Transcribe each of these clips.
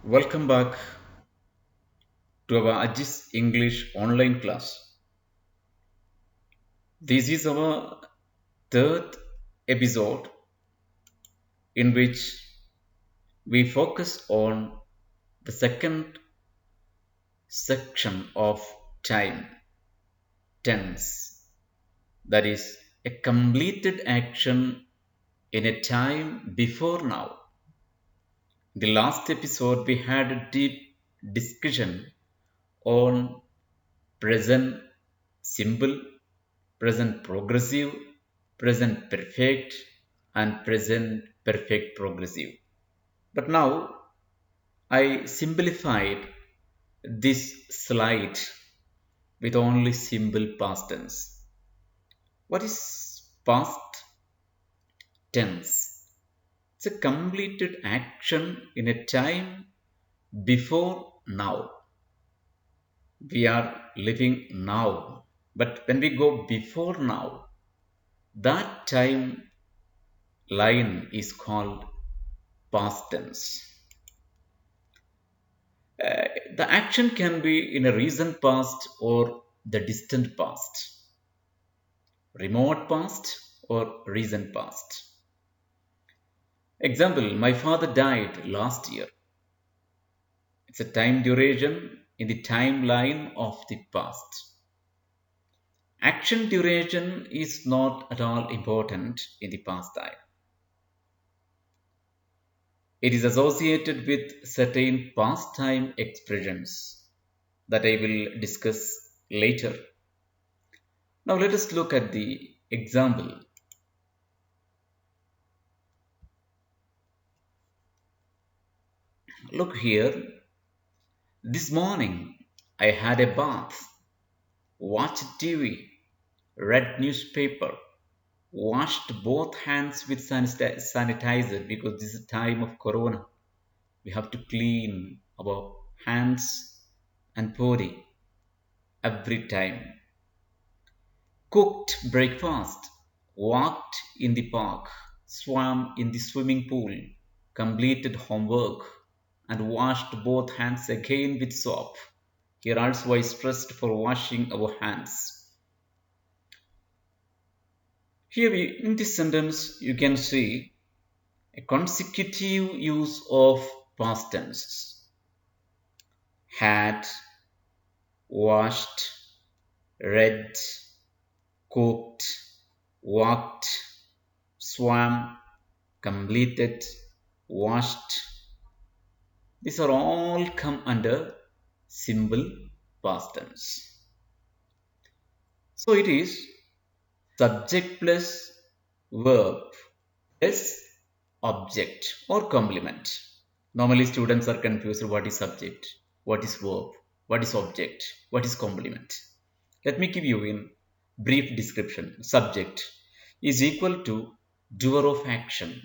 Welcome back to our Ajis English online class. This is our third episode in which we focus on the second section of time tense, that is, a completed action in a time before now. In the last episode, we had a deep discussion on present simple, present progressive, present perfect, and present perfect progressive. But now I simplified this slide with only simple past tense. What is past tense? It's a completed action in a time before now. We are living now. But when we go before now, that time line is called past tense. The action can be in a recent past or the distant past, remote past or recent past. Example, my father died last year. It's a time duration in the timeline of the past. Action duration is not at all important in the past time. It is associated with certain past time expressions that I will discuss later. Now let us look at the example. Look here. This morning I had a bath, watched TV, read newspaper, washed both hands with sanitizer because this is time of corona. We have to clean our hands and body every time. Cooked breakfast, walked in the park, swam in the swimming pool, completed homework, and washed both hands again with soap. Here also I stressed for washing our hands. Here in this sentence you can see a consecutive use of past tenses. Had, washed, read, cooked, walked, swam, completed, washed. These are all come under simple past tense. So it is subject plus verb plus object or complement. Normally students are confused what is subject, what is verb, what is object, what is complement. Let me give you in brief description. Subject is equal to doer of action.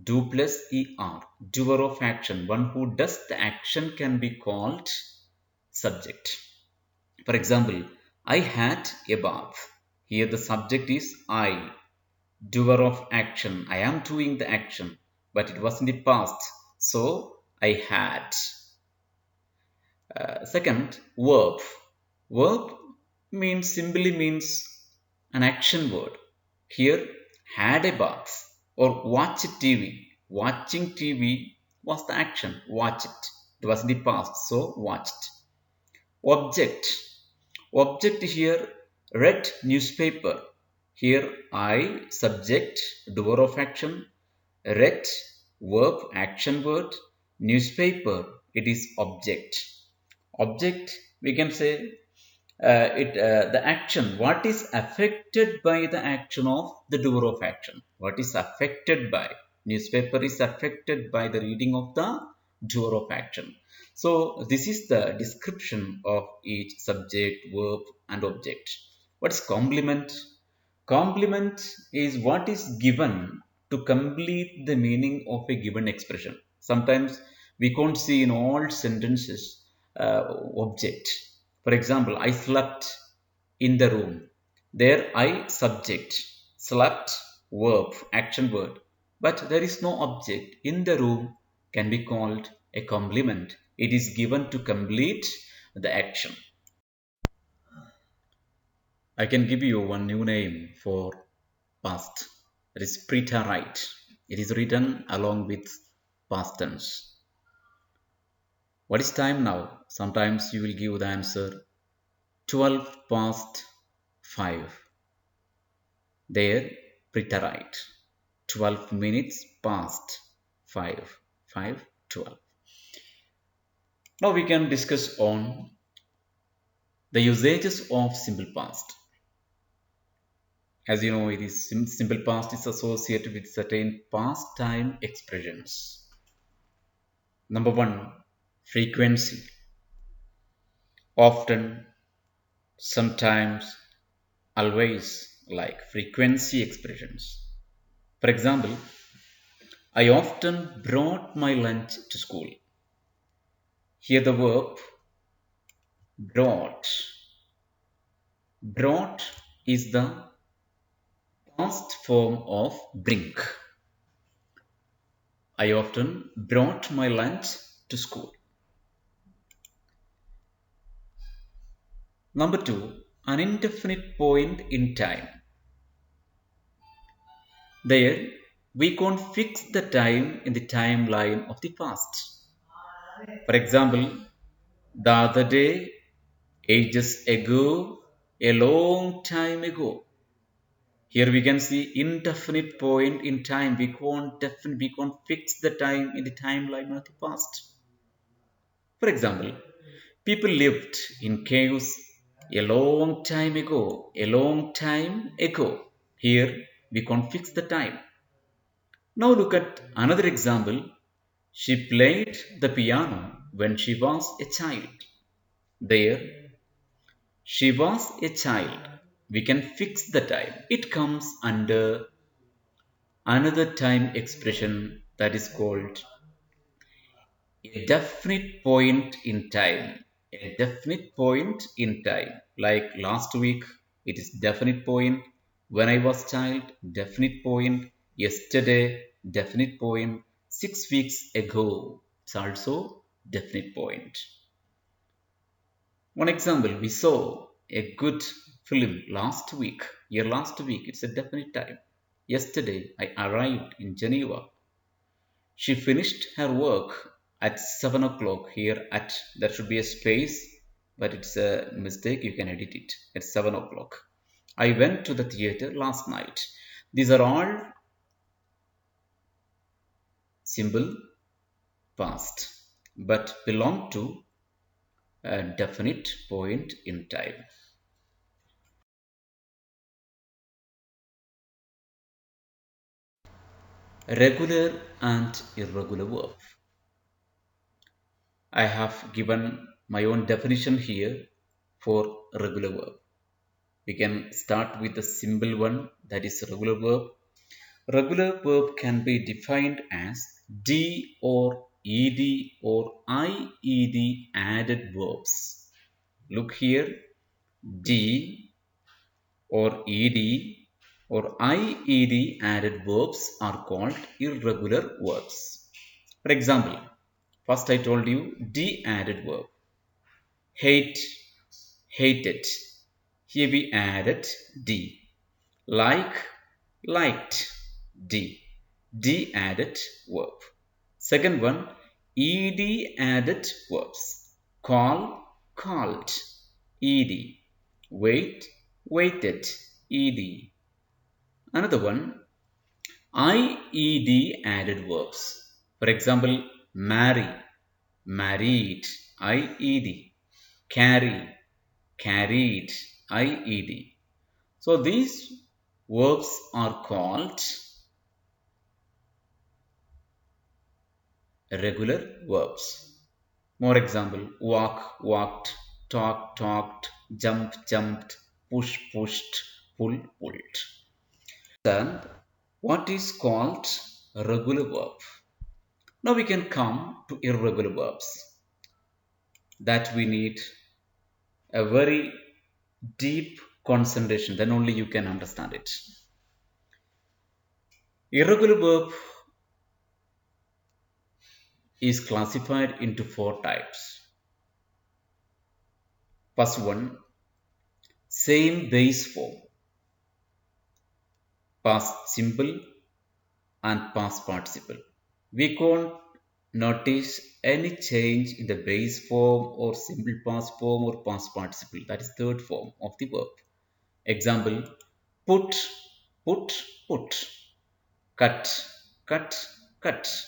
Do plus er. Doer of action. One who does the action can be called subject. For example, I had a bath. Here the subject is I. Doer of action. I am doing the action, but it was in the past. So I had. Second, verb. Verb means simply means an action word. Here, had a bath or watch TV. Watching TV was the action. Watch it. It was in the past, so watched. Object. Object here, read newspaper. Here, I, subject, doer of action, read, verb, action word, newspaper, it is object. Object, we can say the action, what is affected by the action of the doer of action. What is affected by? Newspaper is affected by the reading of the doer of action. So this is the description of each subject, verb and object. What is complement? Complement is what is given to complete the meaning of a given expression. Sometimes we can't see in all sentences object. For example, I slept in the room. There I subject. Slept verb, action word. But there is no object. In the room can be called a complement. It is given to complete the action. I can give you one new name for past. That is preterite. It is written along with past tense. What is time now? Sometimes you will give the answer 12 past 5. There, preterite. 12 minutes past 5. 5, 12. Now we can discuss on the usages of simple past. As you know, it is simple past is associated with certain past time expressions. Number one, frequency. Often, sometimes, always, like frequency expressions. For example, I often brought my lunch to school. Here the verb brought. Brought is the past form of bring. I often brought my lunch to school. Number two, an indefinite point in time. There, we can't fix the time in the timeline of the past. For example, the other day, ages ago, a long time ago. Here we can see indefinite point in time. We can't fix the time in the timeline of the past. For example, people lived in caves a long time ago. A long time ago. Here we can't fix the time. Now look at another example. She played the piano when she was a child. There, she was a child. We can fix the time. It comes under another time expression that is called a definite point in time. A definite point in time. Like last week, it is definite point. When I was child, definite point. Yesterday, definite point. 6 weeks ago, it's also definite point. One example, we saw a good film last week. Here last week, it's a definite time. Yesterday, I arrived in Geneva. She finished her work at 7 o'clock. Here at there should be a space, but it's a mistake. You can edit it at 7 o'clock. I went to the theater last night. These are all simple past, but belong to a definite point in time. Regular and irregular verb. I have given my own definition here for regular verb. We can start with the simple one, that is regular verb. Regular verb can be defined as D or ED or IED added verbs. Look here, D or ED or IED added verbs are called irregular verbs. For example, first I told you D added verb. Hate, hated. Here we added D. Like, liked. D. D added verb. Second one, ed added verbs. Call, called. Ed. Wait, waited. Ed. Another one, ied added verbs. For example, marry, married. Ied. Carry, carried. Ied. So these verbs are called regular verbs. More example, walk, walked, talk, talked, jump, jumped, push, pushed, pull, pulled. Then what is called a regular verb? Now we can come to irregular verbs that we need a very deep concentration, then only you can understand it. Irregular verb is classified into four types. First one, same base form, past simple and past participle. We can't notice any change in the base form or simple past form or past participle. That is third form of the verb. Example, put, put, put, cut, cut, cut,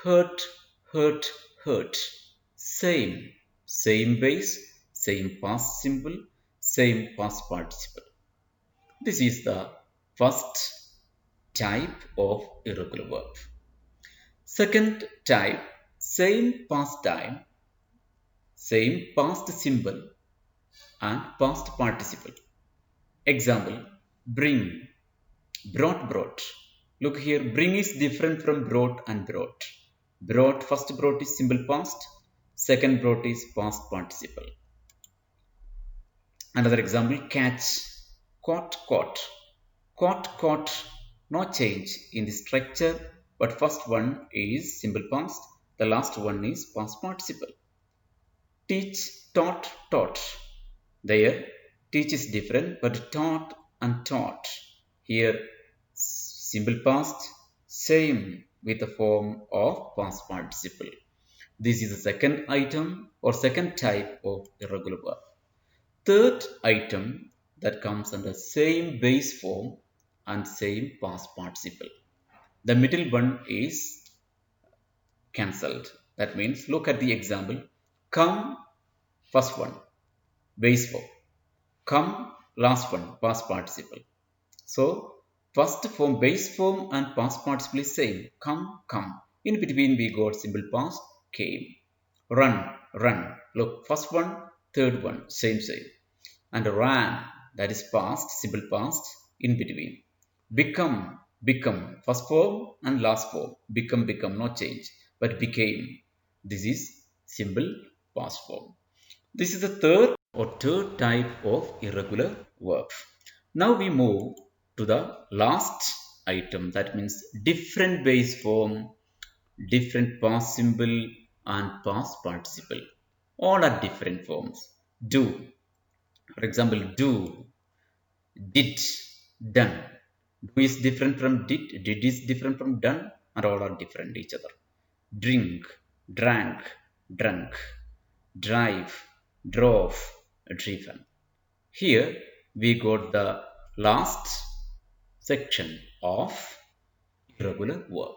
hurt, hurt, hurt. Same, same base, same past simple, same past participle. This is the first type of irregular verb. Second type, same past time, same past symbol and past participle. Example, bring, brought. Look here, bring is different from brought and brought. Brought, first brought is simple past, second brought is past participle. Another example, catch, caught. No change in the structure, but first one is simple past, the last one is past participle. Teach, taught. There, teach is different, but taught and taught. Here, simple past, same with the form of past participle. This is the second item or second type of irregular verb. Third item that comes under same base form and same past participle. The middle one is cancelled. That means look at the example. Come, first one, base form. Come, last one, past participle. So, first form, base form and past participle is same. Come. In between we got simple past, came. Run. Look, first one, third one, same. And ran, that is past, simple past, in between. Become, first form and last form. Become, no change, but became. This is simple past form. This is the third type of irregular verb. Now we move to the last item, that means different base form, different past symbol and past participle. All are different forms. Do, for example, do, did, done. Do is different from did is different from done, and all are different each other. Drink, drank, drunk, drive, drove, driven. Here we got the last section of irregular verb.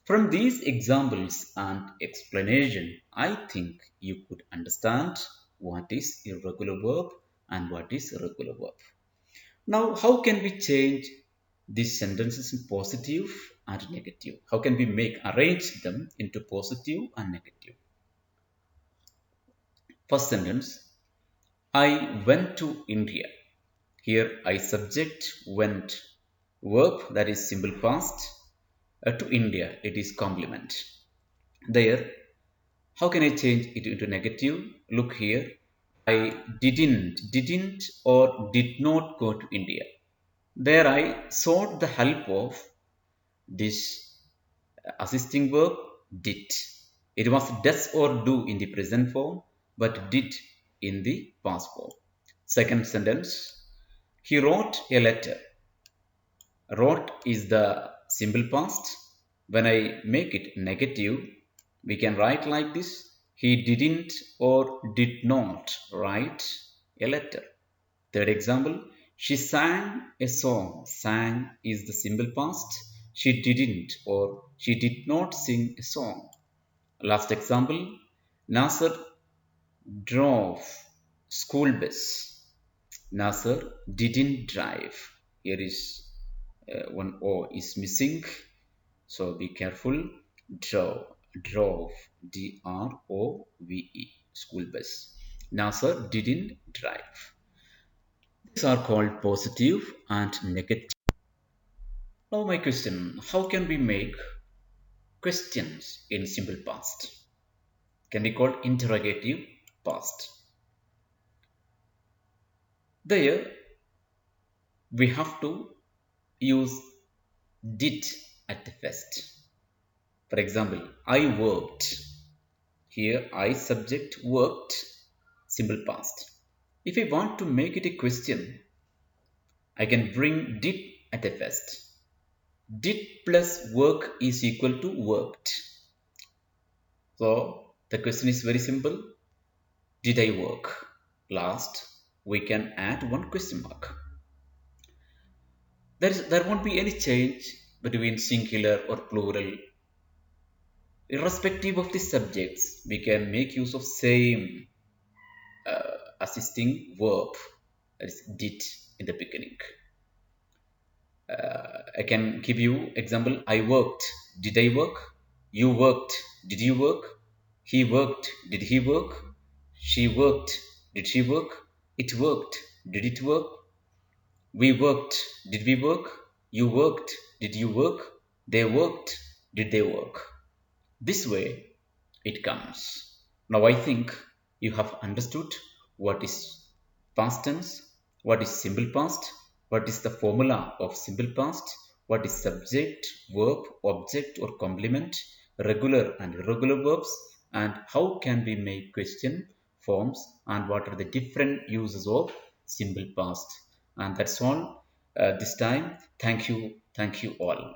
From these examples and explanation, I think you could understand what is irregular verb and what is regular verb. Now, how can we change these sentences in positive and negative? How can we arrange them into positive and negative? First sentence, I went to India. Here, I subject went, verb that is simple past, to India, it is complement. There, how can I change it into negative? Look here, I didn't or did not go to India. There I sought the help of this assisting verb did. It was does or do in the present form, but did in the past form. Second sentence, he wrote a letter. Wrote is the simple past. When I make it negative, we can write like this. He didn't or did not write a letter. Third example, she sang a song. Sang is the simple past. She didn't or she did not sing a song. Last example, Nasser drove school bus. Nasser didn't drive. Here is one O is missing. So be careful. Drove, D-R-O-V-E, school bus. Nasser didn't drive. These are called positive and negative. Now my question, how can we make questions in simple past? Can be called interrogative past. There we have to use did at the first. For example, I worked. Here, I subject worked, simple past. If I want to make it a question, I can bring did at the first. Did plus work is equal to worked. So the question is very simple. Did I work? Last, we can add one question mark. There won't be any change between singular or plural. Irrespective of the subjects, we can make use of same assisting verb, that is did in the beginning. I can give you example. I worked. Did I work? You worked. Did you work? He worked. Did he work? She worked. Did she work? It worked. Did it work? We worked. Did we work? You worked. Did you work? They worked. Did they work? This way it comes. Now I think you have understood what is past tense, what is simple past, what is the formula of simple past, what is subject, verb, object or complement, regular and irregular verbs, and how can we make question forms and what are the different uses of simple past. And that's all this time. Thank you all.